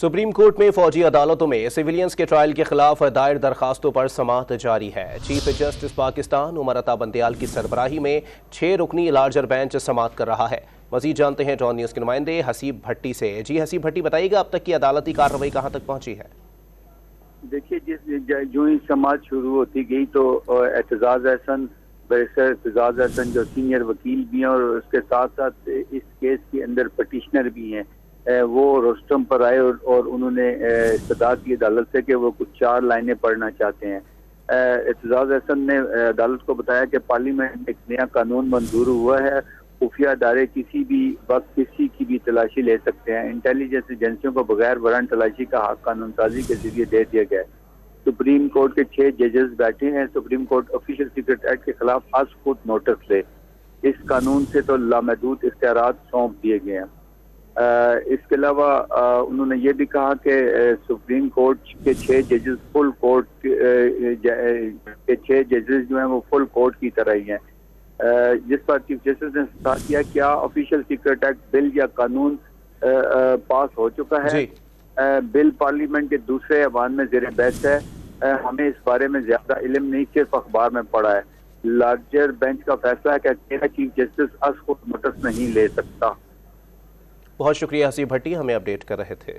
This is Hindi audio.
सुप्रीम कोर्ट में फौजी अदालतों में सिविलियंस के ट्रायल के खिलाफ दायर दरखास्तों पर समाअत जारी है। चीफ जस्टिस पाकिस्तान उमर अता बंदयाल की सरबराही में 6 रुकनी लार्जर बेंच समाअत कर रहा है। मजीद जानते हैं डॉन न्यूज़ के नुमाइंदे हसीब भट्टी से। जी हसीब भट्टी, बताइएगा अब तक की अदालती कार्रवाई कहां तक पहुंची है? देखिए, जो ही समाअत शुरू होती गई तो एतजाज एहसन, बैरिस्टर एतजाज एहसन जो सीनियर वकील भी हैं और उसके साथ साथ इस केस के अंदर पटिशनर भी हैं, वो रोस्टम पर आए और उन्होंने इस्तदा की अदालत से कि वो कुछ 4 लाइनें पढ़ना चाहते हैं। एतजाज एहसन ने अदालत को बताया कि पार्लियामेंट में एक नया कानून मंजूर हुआ है, खुफिया अदारे किसी भी वक्त किसी की भी तलाशी ले सकते हैं। इंटेलिजेंस एजेंसियों को बगैर वारंट तलाशी का हक कानून साजी के जरिए दे दिया गया है। सुप्रीम कोर्ट के 6 जजेस बैठे हैं। Supreme court official secret act के खिलाफ आज खुद नोटिस ले। इस कानून से तो लामहदूद इख्तियारात सौंप दिए गए हैं। इसके अलावा उन्होंने ये भी कहा कि सुप्रीम कोर्ट के 6 जजेस फुल कोर्ट के 6 जजेस जो हैं वो फुल कोर्ट की तरह ही हैं। जिस पर चीफ जस्टिस ने कहा किया क्या ऑफिशियल सीक्रेट एक्ट बिल या कानून पास हो चुका है। बिल पार्लियामेंट के दूसरे ऐवान में ज़ेर बहस है। हमें इस बारे में ज्यादा इल्म नहीं, सिर्फ अखबार में पढ़ा है। लार्जर बेंच का फैसला है कि अकेला चीफ जस्टिस आज खुद नोटिस नहीं ले सकता। बहुत शुक्रिया हसीब भट्टी, हमें अपडेट कर रहे थे।